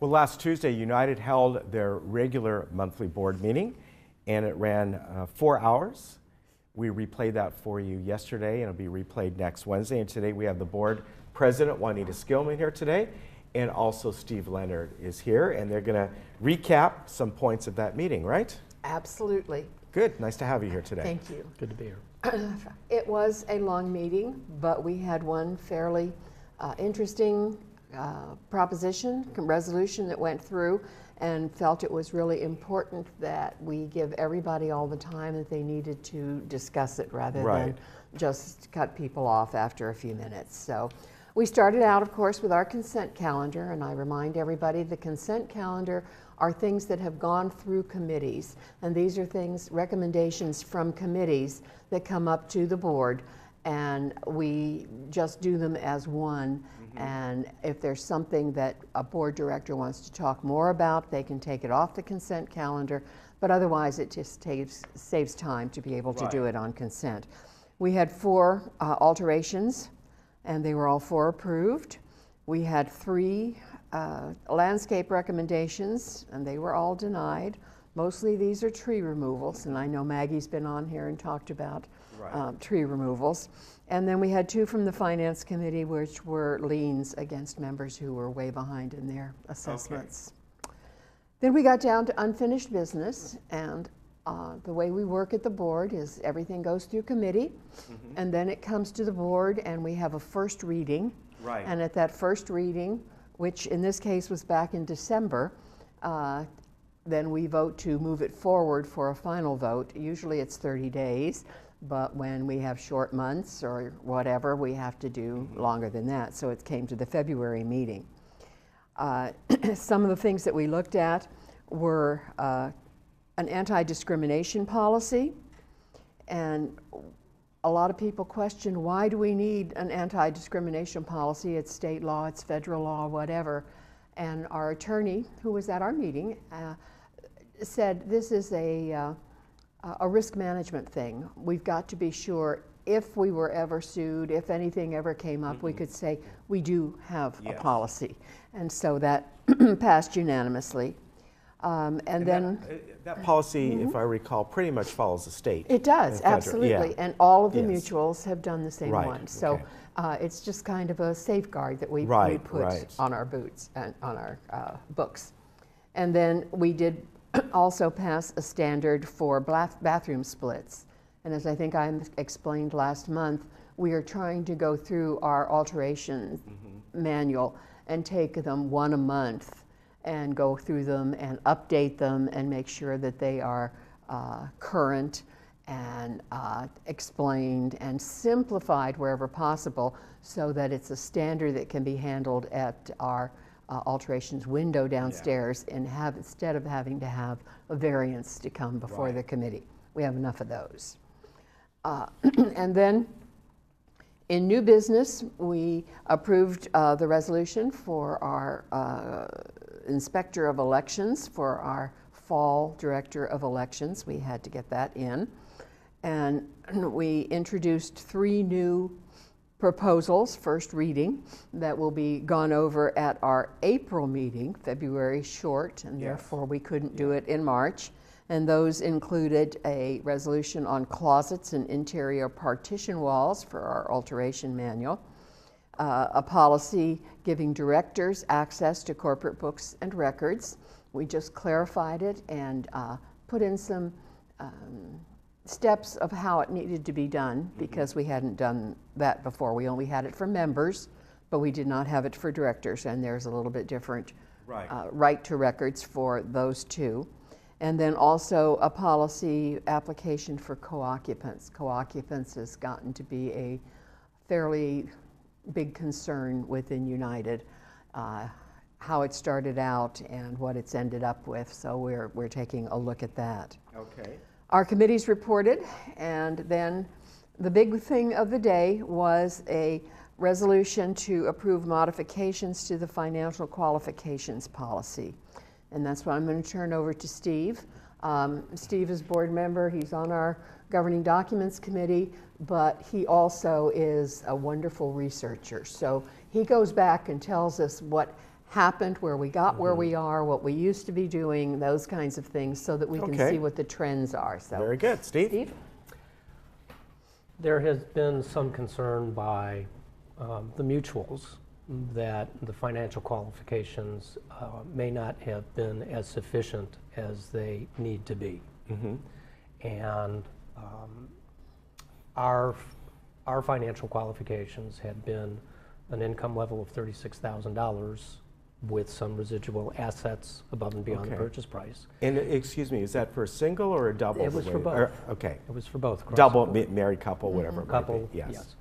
Well, last Tuesday, United held their regular monthly board meeting, and it ran 4 hours. We replayed that for you yesterday, and it'll be replayed next Wednesday. And today we have the board president, Juanita Skillman, here today, and also Steve Leonard is here, and they're going to recap some points of that meeting, right? Absolutely. Good. Nice to have you here today. Thank you. Good to be here. It was a long meeting, but we had one fairly interesting resolution that went through, and felt it was really important that we give everybody all the time that they needed to discuss it rather than just cut people off after a few minutes. So we started out, of course, with our consent calendar, and I remind everybody the consent calendar are things that have gone through committees, and these are things, recommendations from committees that come up to the board, and we just do them as one. And if there's something that a board director wants to talk more about, they can take it off the consent calendar, but otherwise it just saves time to be able to do it on consent. We had 4 alterations, and they were all 4 approved. We had 3 landscape recommendations, and they were all denied. Mostly these are tree removals, and I know Maggie's been on here and talked about tree removals. And then we had 2 from the Finance Committee, which were liens against members who were way behind in their assessments. Okay. Then we got down to unfinished business, and the way we work at the board is everything goes through committee, and then it comes to the board, and we have a first reading. Right. And at that first reading, which in this case was back in December, then we vote to move it forward for a final vote. Usually it's 30 days. But when we have short months or whatever, we have to do longer than that. So it came to the February meeting. Some of the things that we looked at were an anti-discrimination policy. And a lot of people question, why do we need an anti-discrimination policy? It's state law, it's federal law, whatever. And our attorney, who was at our meeting, said this is a risk management thing. We've got to be sure if we were ever sued, if anything ever came up, we could say we do have a policy. And so that passed unanimously. And then that policy, if I recall, pretty much follows the state. It does, absolutely. And all of the mutuals have done the same one. So it's just kind of a safeguard that we put on our boots and on our books. And then we did also pass a standard for bathroom splits. And as I think I explained last month, we are trying to go through our alteration manual and take them 1 a month and go through them and update them and make sure that they are current and explained and simplified wherever possible, so that it's a standard that can be handled at our alterations window downstairs and instead of having to have a variance to come before the committee. We have enough of those. And then in new business, we approved the resolution for our inspector of elections, for our fall director of elections. We had to get that in. And we introduced 3 new proposals, first reading, that will be gone over at our April meeting. February short, and therefore we couldn't do it in March. And those included a resolution on closets and interior partition walls for our alteration manual, a policy giving directors access to corporate books and records. We just clarified it and put in some steps of how it needed to be done, because we hadn't done that before. We only had it for members, but we did not have it for directors, and there's a little bit different right to records for those 2. And then also a policy application for co-occupants. Co-occupants has gotten to be a fairly big concern within United, how it started out and what it's ended up with. So we're taking a look at that. Okay. Our committees reported, and then the big thing of the day was a resolution to approve modifications to the financial qualifications policy. And that's what I'm going to turn over to Steve. Steve is board member. He's on our governing documents committee, but he also is a wonderful researcher. So he goes back and tells us what happened, where we got where we are, what we used to be doing, those kinds of things, so that we can see what the trends are. So, very good. Steve? There has been some concern by the mutuals that the financial qualifications may not have been as sufficient as they need to be. And our financial qualifications had been an income level of $36,000 with some residual assets above and beyond the purchase price. And excuse me, is that for a single or a double? It was for both. Okay. It was for both. Double, married couple, whatever. Couple, yes.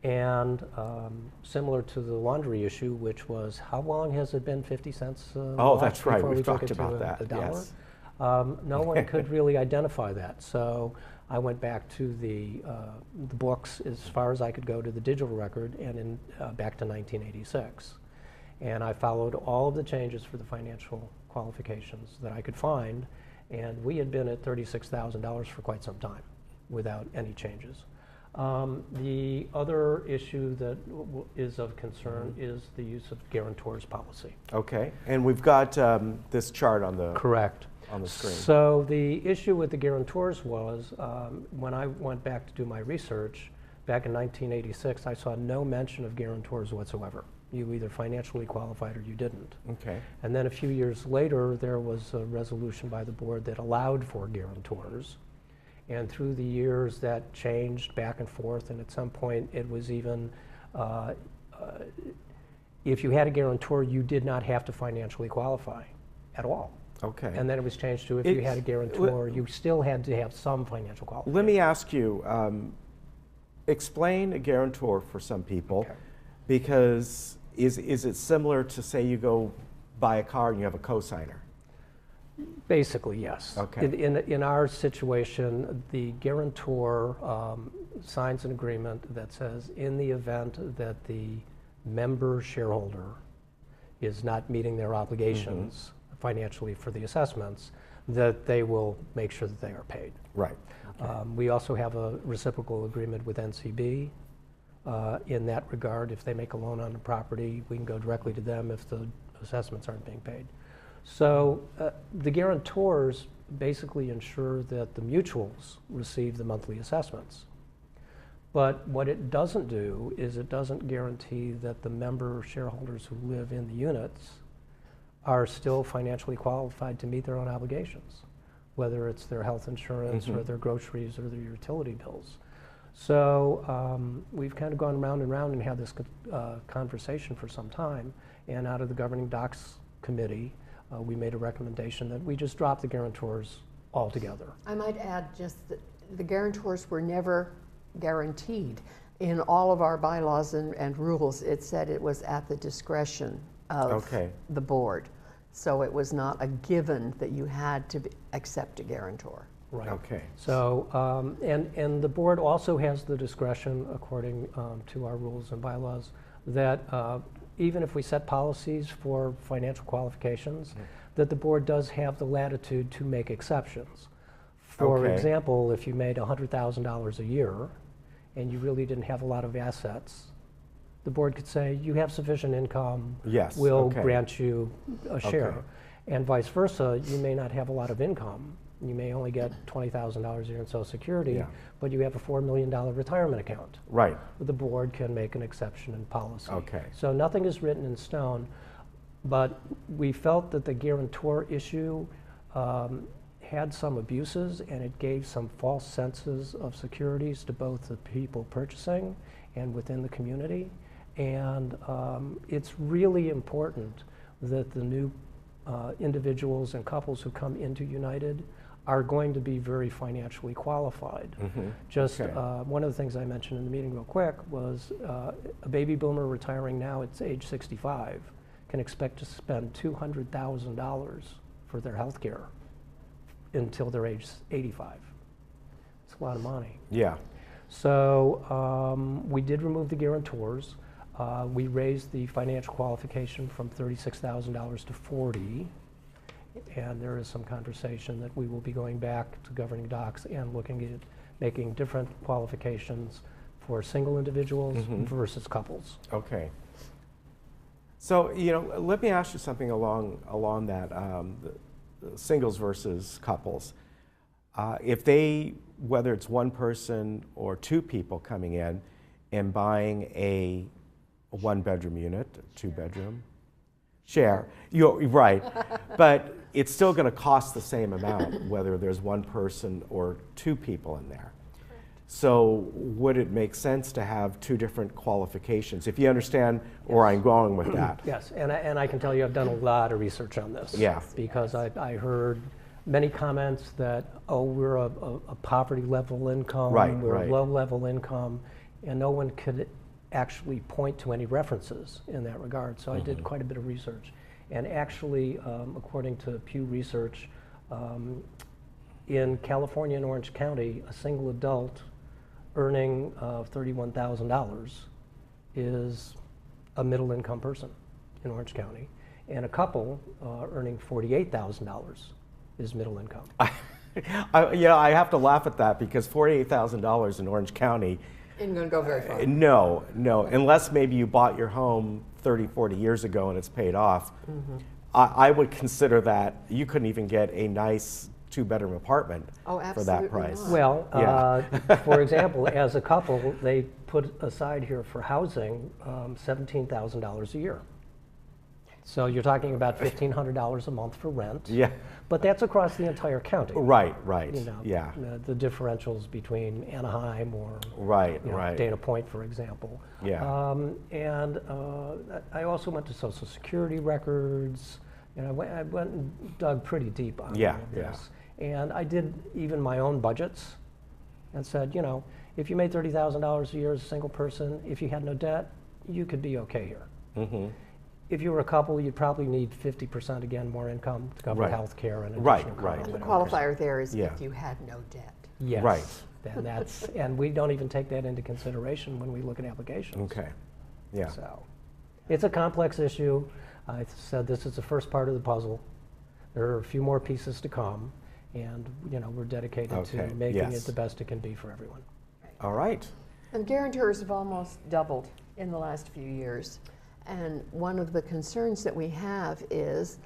And similar to the laundry issue, which was, how long has it been 50 cents? Oh, that's right. We've talked about that. The dollar? Yes. No one could really identify that. So I went back to the books as far as I could go to the digital record, and back to 1986. And I followed all of the changes for the financial qualifications that I could find, and we had been at $36,000 for quite some time without any changes. The other issue that is of concern is the use of guarantors policy. Okay, and we've got this chart on the correct on the screen. So the issue with the guarantors was when I went back to do my research back in 1986, I saw no mention of guarantors whatsoever. You either financially qualified or you didn't. Okay. And then a few years later, there was a resolution by the board that allowed for guarantors. And through the years, that changed back and forth. And at some point, it was even, if you had a guarantor, you did not have to financially qualify at all. Okay. And then it was changed to if you had a guarantor, you still had to have some financial qualification. Let me ask you, explain a guarantor for some people, because is it similar to, say, you go buy a car and you have a cosigner? Basically, yes. Okay. In our situation, the guarantor signs an agreement that says in the event that the member shareholder is not meeting their obligations financially for the assessments, that they will make sure that they are paid. Right. Okay. We also have a reciprocal agreement with NCB. In that regard, if they make a loan on the property, we can go directly to them if the assessments aren't being paid. So the guarantors basically ensure that the mutuals receive the monthly assessments. But what it doesn't do is it doesn't guarantee that the member shareholders who live in the units are still financially qualified to meet their own obligations, whether it's their health insurance or their groceries or their utility bills. So we've kind of gone round and round and had this conversation for some time, and out of the Governing Docs Committee, we made a recommendation that we just drop the guarantors altogether. I might add just that the guarantors were never guaranteed. In all of our bylaws and rules, it said it was at the discretion of the board. So it was not a given that you had to accept a guarantor. Right. Okay. So, and the board also has the discretion, according to our rules and bylaws, that even if we set policies for financial qualifications, that the board does have the latitude to make exceptions. For example, if you made $100,000 a year and you really didn't have a lot of assets, the board could say, you have sufficient income, we'll grant you a share. And vice versa, you may not have a lot of income. You may only get $20,000 a year in Social Security, but you have a $4 million retirement account. Right. The board can make an exception in policy. Okay. So nothing is written in stone, but we felt that the guarantor issue had some abuses, and it gave some false senses of securities to both the people purchasing and within the community. And it's really important that the new individuals and couples who come into United are going to be very financially qualified. Just one of the things I mentioned in the meeting real quick was a baby boomer retiring now at age 65 can expect to spend $200,000 for their health care until they're age 85. It's a lot of money. Yeah. So we did remove the guarantors. We raised the financial qualification from $36,000 to $40,000, and there is some conversation that we will be going back to Governing Docs and looking at making different qualifications for single individuals versus couples. Okay. So, let me ask you something along that, the singles versus couples. If they, whether it's one person or two people coming in and buying a one-bedroom unit, two-bedroom, share, you're right, but it's still going to cost the same amount whether there's one person or two people in there. So would it make sense to have two different qualifications? If you understand where I'm going with that. Yes, and I can tell you I've done a lot of research on this. Yeah. Because I heard many comments that, oh, we're a poverty level income, we're low level income, and no one could actually point to any references in that regard. So I did quite a bit of research. And actually, according to Pew Research, in California and Orange County, a single adult earning $31,000 is a middle income person in Orange County, and a couple earning $48,000 is middle income. I have to laugh at that because $48,000 in Orange County isn't going to go very far. No, unless maybe you bought your home 30, 40 years ago and it's paid off. I would consider that you couldn't even get a nice two-bedroom apartment for that price. Not. Well, for example, as a couple, they put aside here for housing $17,000 a year. So you're talking about $1,500 a month for rent. Yeah. But that's across the entire county. Right. Yeah. The differentials between Anaheim or Dana Point, for example. Yeah. And I also went to Social Security records. I went and dug pretty deep on this. And I did even my own budgets and said, if you made $30,000 a year as a single person, if you had no debt, you could be okay here. If you were a couple, you'd probably need 50% again more income to cover health care and additional costs. And the qualifier there is if you had no debt. Yes. Right. And we don't even take that into consideration when we look at applications. Okay. Yeah. So it's a complex issue. I said this is the first part of the puzzle. There are a few more pieces to come, and we're dedicated to making it the best it can be for everyone. All right. And guarantors have almost doubled in the last few years. And one of the concerns that we have is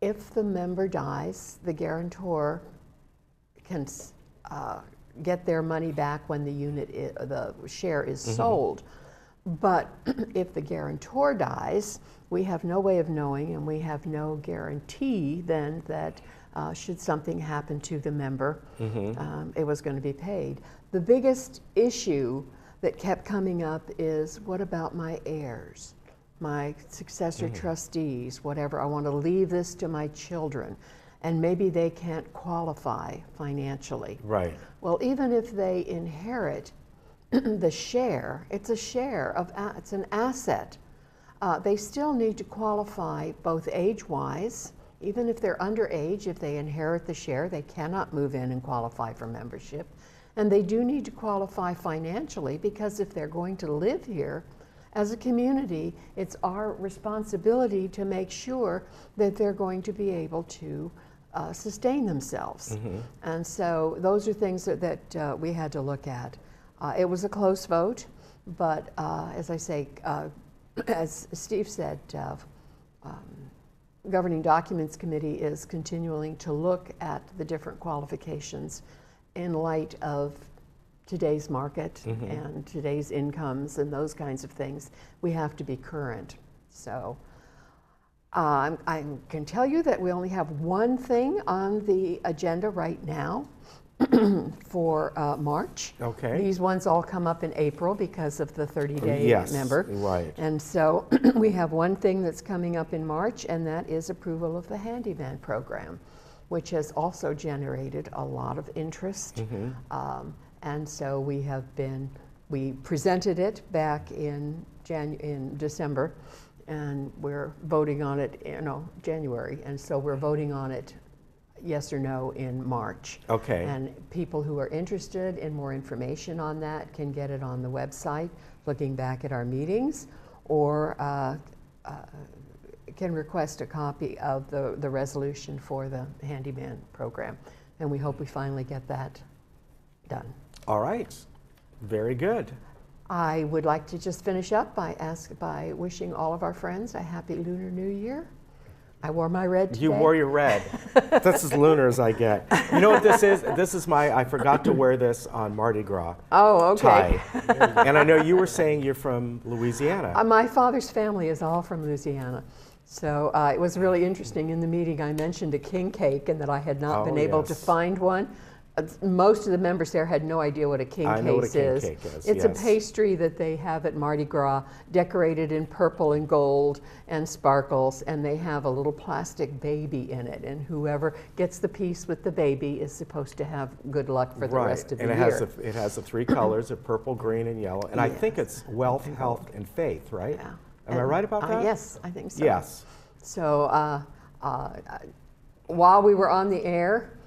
if the member dies, the guarantor can get their money back when the share is sold. But if the guarantor dies, we have no way of knowing, and we have no guarantee then that should something happen to the member, it was going to be paid. The biggest issue that kept coming up is, what about my heirs, my successor trustees, whatever? I want to leave this to my children, and maybe they can't qualify financially. Right. Well, even if they inherit the share, it's it's an asset. They still need to qualify both age-wise. Even if they're underage, if they inherit the share, they cannot move in and qualify for membership. And they do need to qualify financially, because if they're going to live here as a community, it's our responsibility to make sure that they're going to be able to sustain themselves. And so those are things that we had to look at. It was a close vote, but as I say, as Steve said, Governing Documents Committee is continuing to look at the different qualifications in light of today's market and today's incomes and those kinds of things. We have to be current. So I can tell you that we only have one thing on the agenda right now for March. Okay. These ones all come up in April because of the 30-day member. Right. And so we have one thing that's coming up in March, and that is approval of the handyman program, which has also generated a lot of interest. And so we presented it back in December, and we're voting on it, January. And so we're voting on it yes or no in March. Okay. And people who are interested in more information on that can get it on the website, looking back at our meetings, or can request a copy of the resolution for the handyman program. And we hope we finally get that done. All right. Very good. I would like to just finish up by wishing all of our friends a happy Lunar New Year. I wore my red today. You wore your red. That's as lunar as I get. You know what this is? This is I forgot to wear this on Mardi Gras. Oh, okay. Tie. And I know you were saying you're from Louisiana. My father's family is all from Louisiana. So it was really interesting. In the meeting, I mentioned a king cake and that I had not been able to find one. Most of the members there had no idea what a king cake is. I know what a king cake is. It's a pastry that they have at Mardi Gras, decorated in purple and gold and sparkles, and they have a little plastic baby in it. And whoever gets the piece with the baby is supposed to have good luck for the rest of the year. And it has the three colors of purple, green, and yellow. And I think it's wealth, health, and faith, right? Yeah. Am I right about that? Yes, I think so. Yes. So while we were on the air,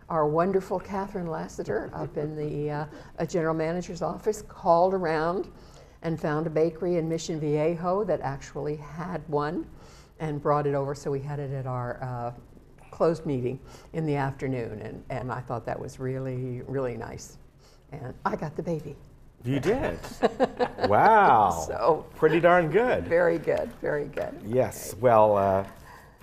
our wonderful Catherine Lassiter up in the general manager's office called around and found a bakery in Mission Viejo that actually had one and brought it over. So we had it at our closed meeting in the afternoon, and I thought that was really, really nice. And I got the baby. You did? Wow. So pretty darn good. Very good, very good. Yes. Okay. Well,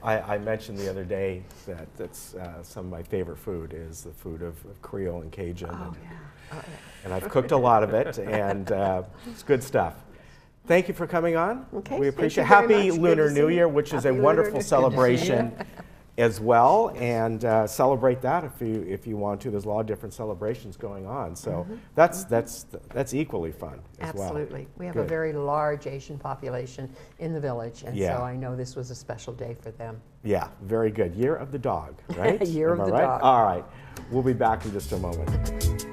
I mentioned the other day that that's some of my favorite food is the food of Creole and Cajun. And I've cooked a lot of it, and it's good stuff. Thank you for coming on. Okay, we appreciate it. Happy Lunar New Year, which is a wonderful celebration as well, and celebrate that if you want to. There's a lot of different celebrations going on, so that's equally fun as well. Absolutely. We have a very large Asian population in the village, and so I know this was a special day for them. Yeah, very good. Year of the Dog, right? Year of the Dog. All right. We'll be back in just a moment.